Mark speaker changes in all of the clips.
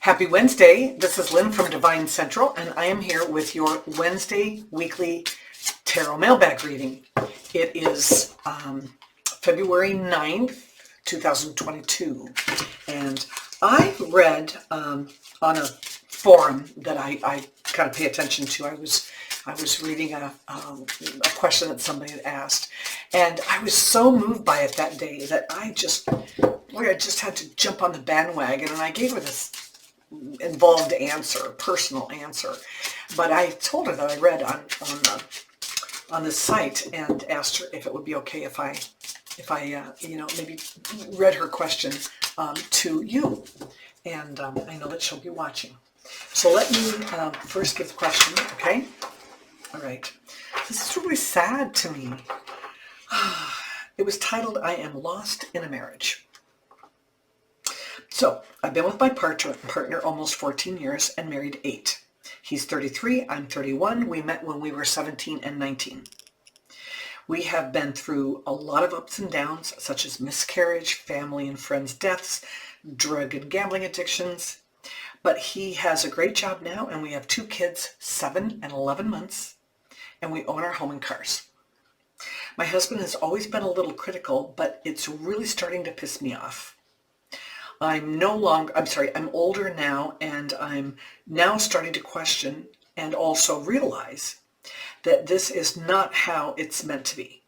Speaker 1: Happy Wednesday. This is Lynn from DevineCentral, and I am here with your Wednesday weekly tarot mailbag reading. It is February 9th, 2022, and I read on a forum that I kind of pay attention to. I was reading a question that somebody had asked, and I was so moved by it that day that I just had to jump on the bandwagon, and I gave her this involved answer, personal answer. But I told her that I read on the site and asked her if it would be okay if I maybe read her question to you. And I know that she'll be watching. So let me first give the question, okay? All right. This is really sad to me. It was titled, I Am Lost in a Marriage. So, I've been with my partner almost 14 years and married 8. He's 33, I'm 31. We met when we were 17 and 19. We have been through a lot of ups and downs, such as miscarriage, family and friends' deaths, drug and gambling addictions. But he has a great job now, and we have 2 kids, 7 and 11 months, and we own our home and cars. My husband has always been a little critical, but it's really starting to piss me off. I'm older now, and I'm now starting to question and also realize that this is not how it's meant to be.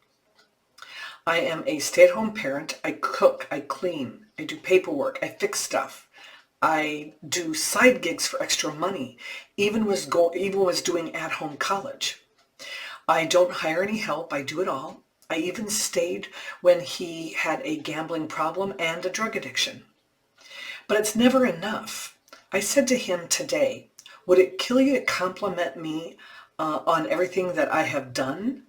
Speaker 1: I am a stay-at-home parent. I cook, I clean, I do paperwork, I fix stuff. I do side gigs for extra money, even was doing at-home college. I don't hire any help. I do it all. I even stayed when he had a gambling problem and a drug addiction. But it's never enough. I said to him today, would it kill you to compliment me on everything that I have done?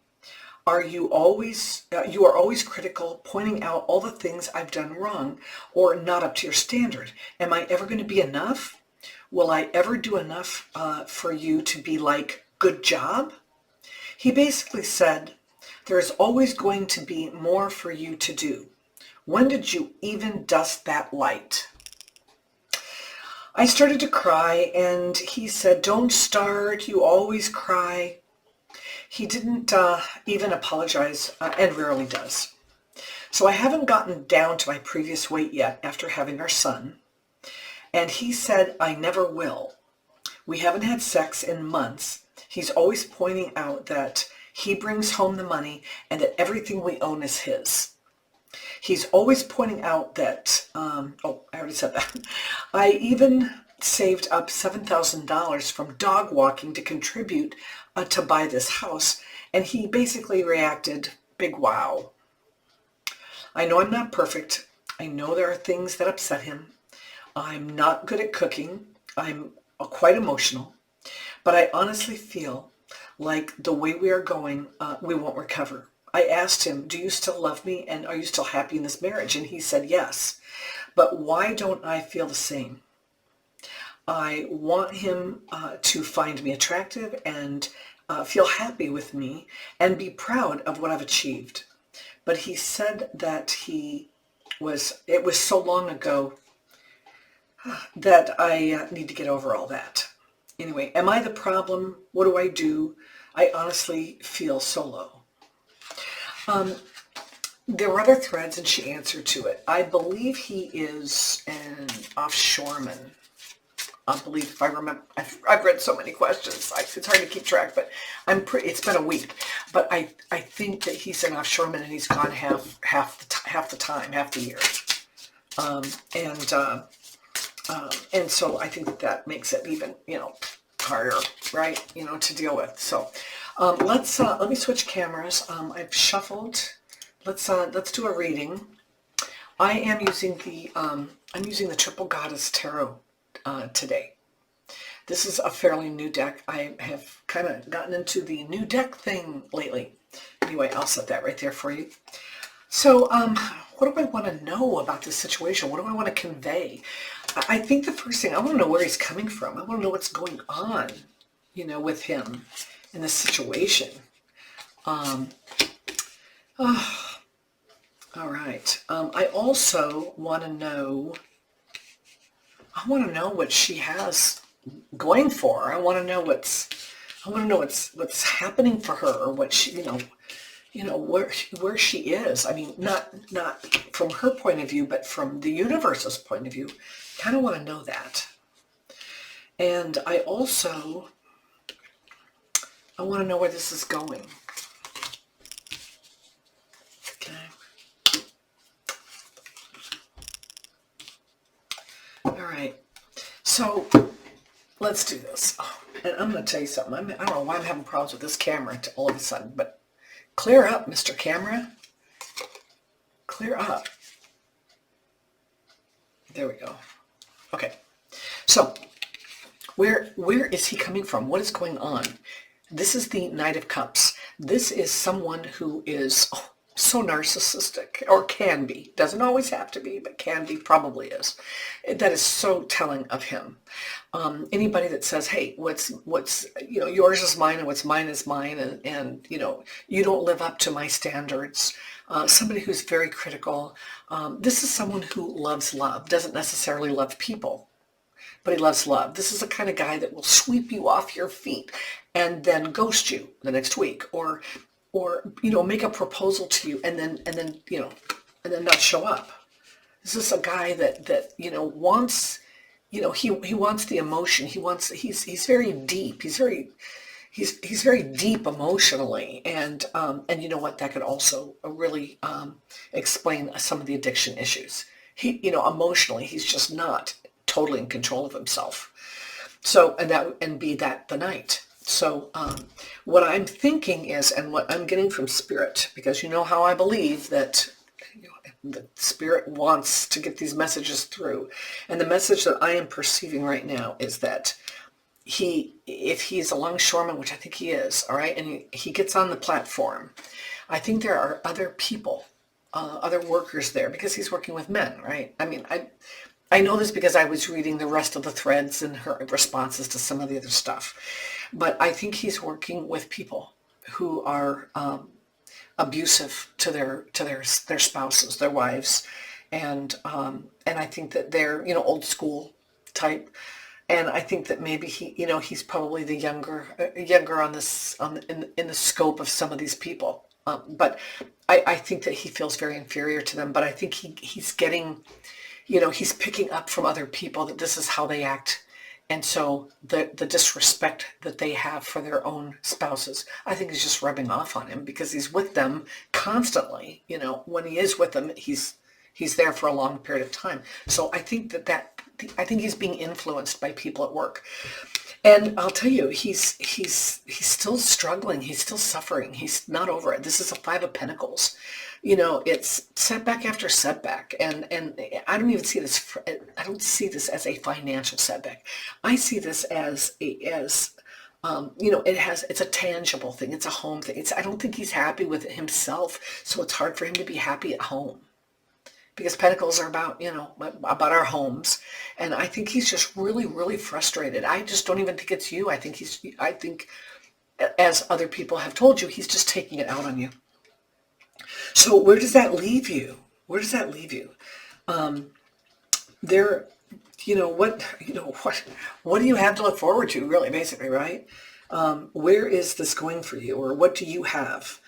Speaker 1: You are always critical, pointing out all the things I've done wrong or not up to your standard. Am I ever going to be enough? Will I ever do enough for you to be like, good job? He basically said, there's always going to be more for you to do. When did you even dust that light? I started to cry, and he said, don't start, you always cry. He didn't even apologize, and rarely does. So I haven't gotten down to my previous weight yet after having our son, and he said I never will. We haven't had sex in months. He's always pointing out that he brings home the money and that everything we own is his. He's always pointing out that, I already said that. I even saved up $7,000 from dog walking to contribute to buy this house, and he basically reacted, big wow. I know I'm not perfect. I know there are things that upset him. I'm not good at cooking. I'm quite emotional, but I honestly feel like the way we are going, we won't recover. I asked him, do you still love me, and are you still happy in this marriage? And he said yes. But why don't I feel the same? I want him to find me attractive and feel happy with me and be proud of what I've achieved. But he said that it was so long ago that I need to get over all that. Anyway, am I the problem? What do I do? I honestly feel so low. There were other threads, and she answered to it. I believe he is an offshoreman. I believe, if I remember, I've read so many questions. It's hard to keep track, but it's been a week. But I think that he's an offshoreman, and he's gone half the year. And so I think that makes it even, harder, right, to deal with. So let me switch cameras. I've shuffled. Let's do a reading. I am using the Triple Goddess Tarot today. This is a fairly new deck. I have kind of gotten into the new deck thing lately. Anyway, I'll set that right there for you. So, what do I want to know about this situation? What do I want to convey? I think the first thing, I want to know where he's coming from. I want to know what's going on, with him in this situation. All right. I also want to know, I want to know what she has going for her. I want to know what's happening for her, or what she, where she is. I mean, not from her point of view, but from the universe's point of view. Kind of want to know that. And I want to know where this is going. Okay. All right. So let's do this. Oh, and I'm going to tell you something. I don't know why I'm having problems with this camera all of a sudden, but clear up, Mr. Camera. Clear up. There we go. Okay. So where is he coming from? What is going on? This is the Knight of Cups. This is someone who is so narcissistic, or can be. Doesn't always have to be, but can be, probably is. That is so telling of him. Anybody that says, hey, what's yours is mine and what's mine is mine, and you don't live up to my standards. Somebody who's very critical. This is someone who loves love, doesn't necessarily love people, but he loves love. This is the kind of guy that will sweep you off your feet and then ghost you the next week, or make a proposal to you and then not show up. This is a guy that wants, he wants the emotion. He's very deep. He's very deep emotionally, and you know what, that could also really explain some of the addiction issues. Emotionally, he's just not totally in control of himself. So, and be that the Knight. So what I'm thinking is, and what I'm getting from Spirit, because you know how I believe that the Spirit wants to get these messages through. And the message that I am perceiving right now is that if he's a longshoreman, which I think he is, all right, and he gets on the platform, I think there are other people, other workers there, because he's working with men, right? I mean, I know this because I was reading the rest of the threads and her responses to some of the other stuff. But I think he's working with people who are abusive to their spouses, their wives, and I think that they're old school type, and I think that maybe he's probably the younger on this in the scope of some of these people, but I think that he feels very inferior to them. But I think he's getting, he's picking up from other people that this is how they act. And so the disrespect that they have for their own spouses, I think is just rubbing off on him, because he's with them constantly. When he is with them, he's there for a long period of time. So I think I think he's being influenced by people at work. And I'll tell you, he's still struggling. He's still suffering. He's not over it. This is a Five of Pentacles. It's setback after setback, and I don't even see this. I don't see this as a financial setback. I see this as it's a tangible thing. It's a home thing. I don't think he's happy with himself, so it's hard for him to be happy at home, because Pentacles are about about our homes, and I think he's just really, really frustrated. I just don't even think it's you. I think, as other people have told you, he's just taking it out on you. So where does that leave you? Where does that leave you? What do you have to look forward to, really, basically, right? Where is this going for you, or what do you have?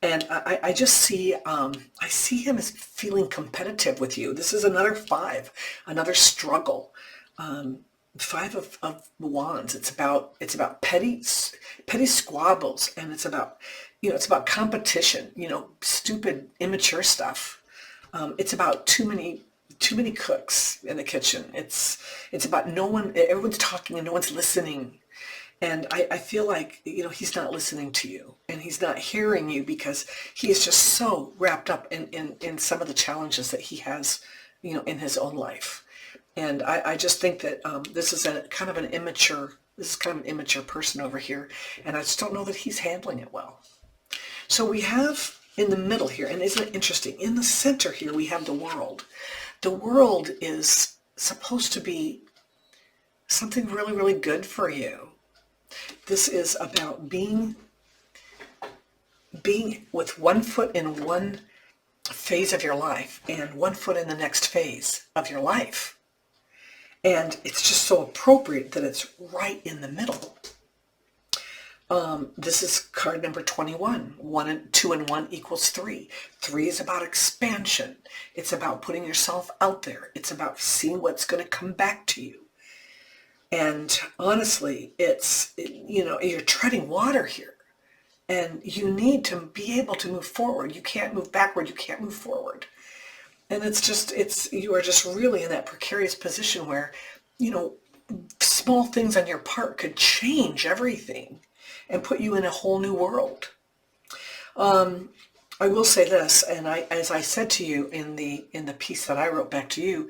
Speaker 1: And I just see, I see him as feeling competitive with you. This is another five, another struggle. Five of Wands. It's about petty squabbles, and it's about competition. Stupid, immature stuff. It's about too many cooks in the kitchen. It's about everyone's talking and no one's listening. And I feel like, he's not listening to you, and he's not hearing you, because he is just so wrapped up in some of the challenges that he has, in his own life. And I just think that this is kind of an immature person over here, and I just don't know that he's handling it well. So we have in the middle here, and isn't it interesting, in the center here we have the World. The World is supposed to be something really, really good for you. This is about being with one foot in one phase of your life and one foot in the next phase of your life. And it's just so appropriate that it's right in the middle. This is card number 21. 2 and 1 equals 3. 3 is about expansion. It's about putting yourself out there. It's about seeing what's going to come back to you. And honestly, you're treading water here. And you need to be able to move forward. You can't move backward. You can't move forward. And you are just really in that precarious position where, small things on your part could change everything and put you in a whole new world. I will say this, and as I said to you in the piece that I wrote back to you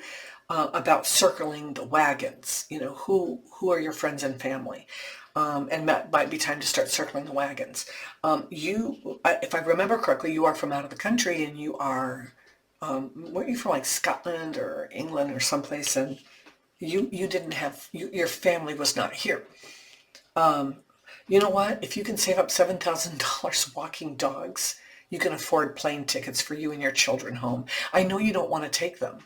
Speaker 1: about circling the wagons, who are your friends and family, and that might be time to start circling the wagons. If I remember correctly, you are from out of the country, and you are, weren't you from like Scotland or England or someplace, and you didn't have, your family was not here. You know what? If you can save up $7,000 walking dogs, you can afford plane tickets for you and your children home. I know you don't want to take them,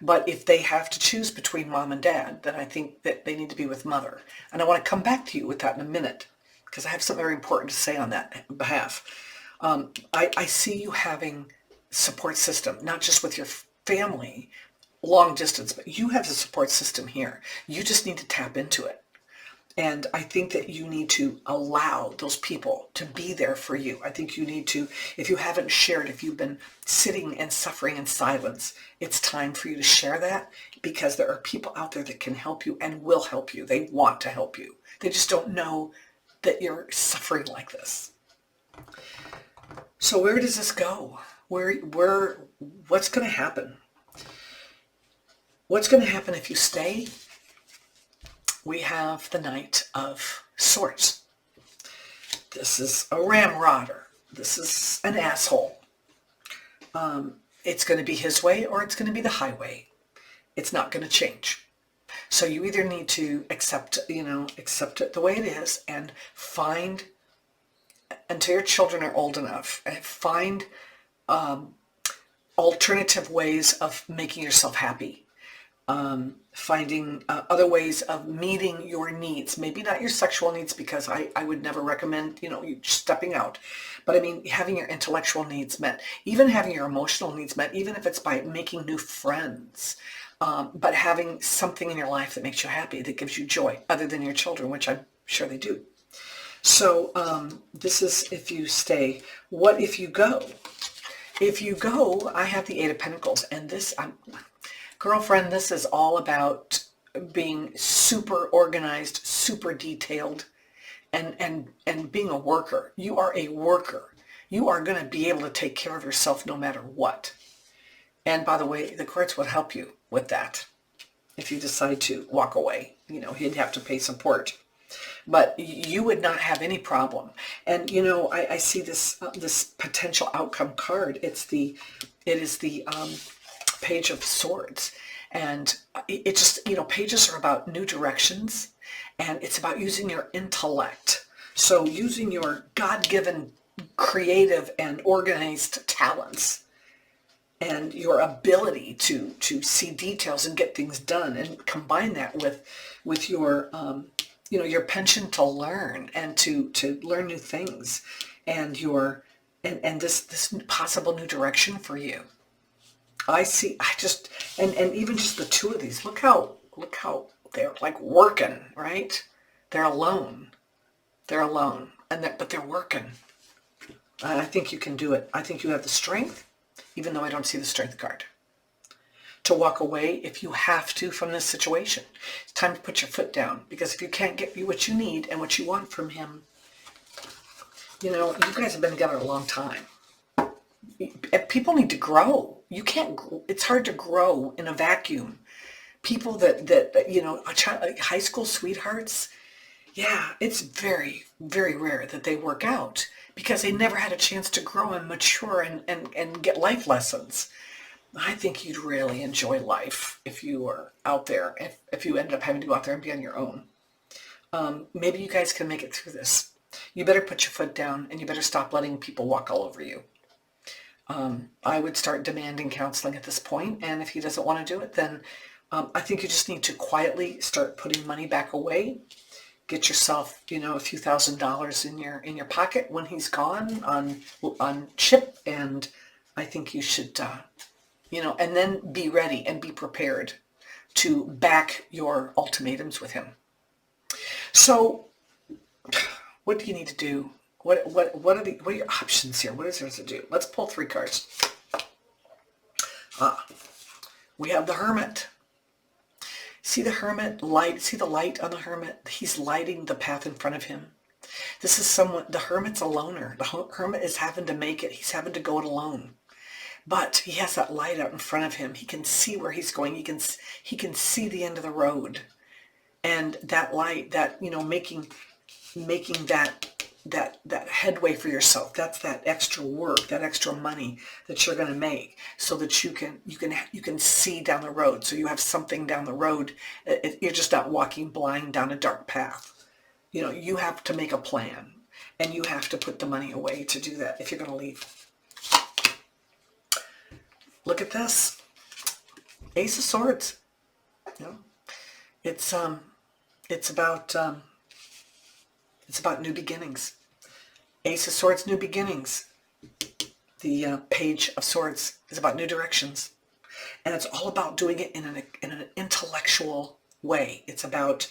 Speaker 1: but if they have to choose between mom and dad, then I think that they need to be with mother. And I want to come back to you with that in a minute, because I have something very important to say on that behalf. I see you having support system, not just with your family, long distance, but you have a support system here. You just need to tap into it. And I think that you need to allow those people to be there for you. I think you need to, if you haven't shared, if you've been sitting and suffering in silence, it's time for you to share that, because there are people out there that can help you and will help you. They want to help you. They just don't know that you're suffering like this. So where does this go? What's going to happen? What's going to happen if you stay? We have the Knight of Swords. This is a ramrodder. This is an asshole. It's going to be his way or it's going to be the highway. It's not going to change. So you either need to accept it the way it is, and find, until your children are old enough, find alternative ways of making yourself happy. Finding other ways of meeting your needs. Maybe not your sexual needs, because I would never recommend, you stepping out. But I mean, having your intellectual needs met, even having your emotional needs met, even if it's by making new friends. But having something in your life that makes you happy, that gives you joy, other than your children, which I'm sure they do. So this is if you stay. What if you go? If you go, I have the Eight of Pentacles, and this, girlfriend, this is all about being super organized, super detailed, and being a worker. You are a worker. You are going to be able to take care of yourself no matter what. And by the way, the courts would help you with that. If you decide to walk away, he'd have to pay support. But you would not have any problem. And, I see this potential outcome card. It is the Page of Swords, and it just, pages are about new directions, and it's about using your intellect. So using your God-given creative and organized talents and your ability to see details and get things done, and combine that with your your penchant to learn and to learn new things, and this possible new direction for you. And even just the two of these, look how they're like working, right? They're alone. But they're working. I think you can do it. I think you have the strength, even though I don't see the strength card, to walk away if you have to from this situation. It's time to put your foot down, because if you can't get what you need and what you want from him, you guys have been together a long time. People need to grow. You can't. It's hard to grow in a vacuum. People that high school sweethearts, yeah, it's very, very rare that they work out, because they never had a chance to grow and mature and get life lessons. I think you'd really enjoy life if you were out there. If you ended up having to go out there and be on your own, maybe you guys can make it through this. You better put your foot down, and you better stop letting people walk all over you. I would start demanding counseling at this point, and if he doesn't want to do it, then I think you just need to quietly start putting money back away. Get yourself, a few $1,000s in your pocket when he's gone on ship, and I think you should, and then be ready and be prepared to back your ultimatums with him. So, what do you need to do? What are your options here? What is there to do? Let's pull 3 cards. We have the Hermit. See the Hermit light? See the light on the Hermit? He's lighting the path in front of him. This is someone, the Hermit's a loner. The Hermit is having to make it. He's having to go it alone. But he has that light out in front of him. He can see where he's going. He can see the end of the road. And that light, that, making that headway for yourself, that's that extra work, that extra money that you're going to make, so that you can see down the road, so you have something down the road. You're just not walking blind down a dark path. You have to make a plan, and you have to put the money away to do that if you're going to leave. Look at this, Ace of Swords. It's about new beginnings. Ace of Swords, new beginnings. The Page of Swords is about new directions. And it's all about doing it in an intellectual way. It's about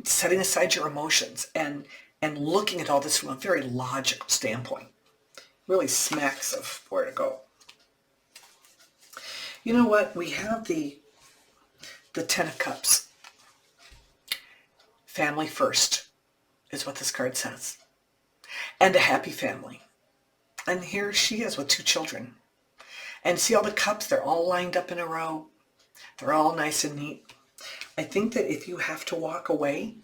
Speaker 1: setting aside your emotions and looking at all this from a very logical standpoint. Really smacks of where to go. You know what? We have the 10 of Cups. Family first is what this card says. And a happy family. And here she is with 2 children. And see all the cups? They're all lined up in a row. They're all nice and neat. I think that if you have to walk away,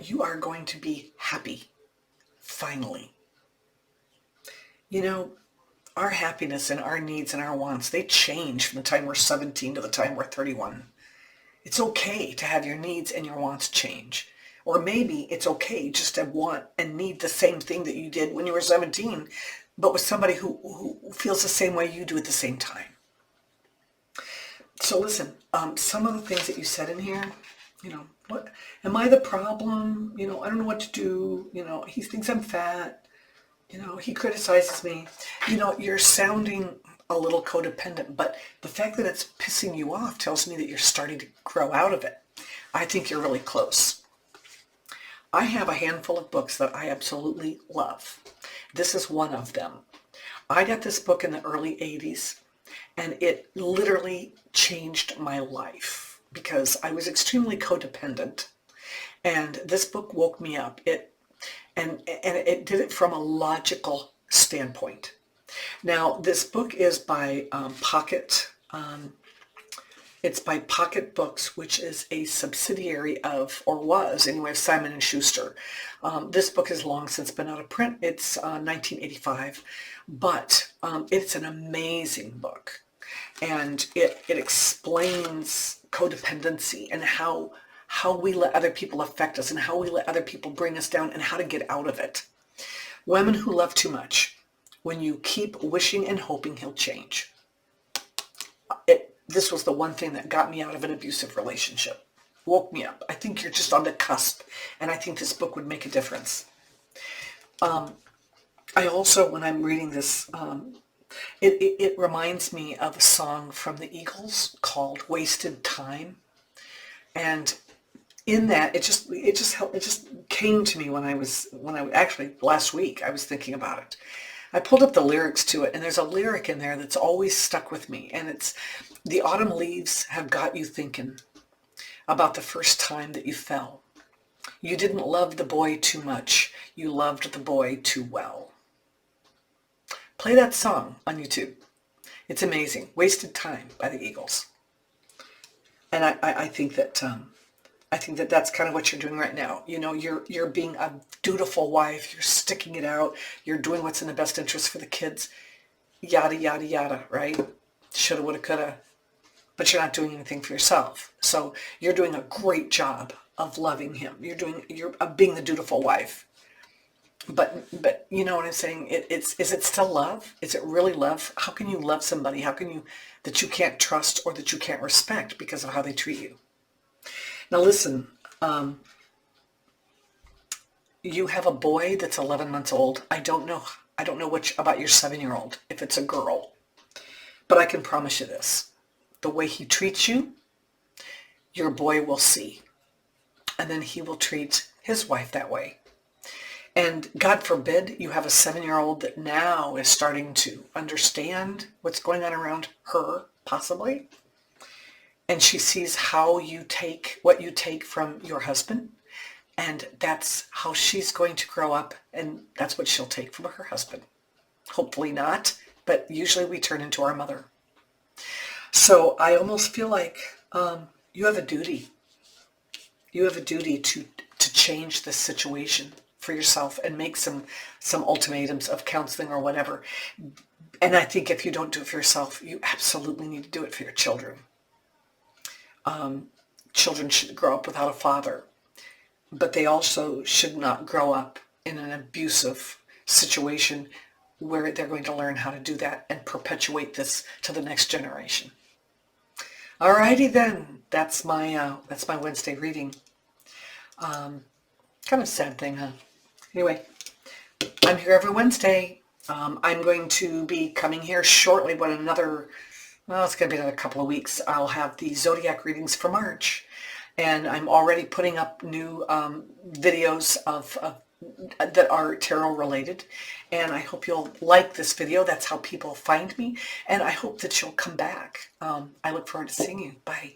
Speaker 1: you are going to be happy. Finally. Our happiness and our needs and our wants, they change from the time we're 17 to the time we're 31. It's okay to have your needs and your wants change. Or maybe it's okay just to want and need the same thing that you did when you were 17, but with somebody who feels the same way you do at the same time. So listen, some of the things that you said in here, what am I the problem? I don't know what to do. He thinks I'm fat. He criticizes me. You're sounding a little codependent, but the fact that it's pissing you off tells me that you're starting to grow out of it. I think you're really close. I have a handful of books that I absolutely love. This is one of them. I got this book in the early 80s, and it literally changed my life because I was extremely codependent, and this book woke me up. And it did it from a logical standpoint. Now, this book is by Pocket. It's by Pocket Books, which is a subsidiary of, or was anyway, of Simon & Schuster. This book has long since been out of print. It's 1985, but it's an amazing book. And it explains codependency and how we let other people affect us and how we let other people bring us down and how to get out of it. Women who love too much. When you keep wishing and hoping he'll change. This was the one thing that got me out of an abusive relationship. Woke me up. I think you're just on the cusp, and I think this book would make a difference. I also, when I'm reading this, it reminds me of a song from the Eagles called "Wasted Time," and in that, it just came to me when I actually last week I was thinking about it. I pulled up the lyrics to it, and there's a lyric in there that's always stuck with me, and it's, "The autumn leaves have got you thinking about the first time that you fell. You didn't love the boy too much. You loved the boy too well." Play that song on YouTube. It's amazing. "Wasted Time" by the Eagles. And I think that that's kind of what you're doing right now. You're being a dutiful wife. You're sticking it out. You're doing what's in the best interest for the kids. Yada, yada, yada, right? Shoulda, woulda, coulda. But you're not doing anything for yourself. So you're doing a great job of loving him. You're being the dutiful wife. But you know what I'm saying? Is it still love? Is it really love? How can you love somebody? How can you, that you can't trust or that you can't respect because of how they treat you? Now listen, you have a boy that's 11 months old. I don't know. I don't know which about your 7-year-old, if it's a girl. But I can promise you this. The way he treats you, your boy will see. And then he will treat his wife that way. And God forbid you have a 7-year-old that now is starting to understand what's going on around her, possibly. And she sees how you take what you take from your husband. And that's how she's going to grow up. And that's what she'll take from her husband. Hopefully not. But usually we turn into our mother. So I almost feel like you have a duty. You have a duty to change this situation for yourself and make some ultimatums of counseling or whatever. And I think if you don't do it for yourself, you absolutely need to do it for your children. Children should grow up without a father, but they also should not grow up in an abusive situation where they're going to learn how to do that and perpetuate this to the next generation. Alrighty then, that's my Wednesday reading. Kind of sad thing, huh? Anyway, I'm here every Wednesday. I'm going to be coming here shortly, but it's going to be another couple of weeks. I'll have the zodiac readings for March, and I'm already putting up new videos of that are tarot related, and I hope you'll like this video. That's how people find me, and I hope that you'll come back. I look forward to seeing you. Bye.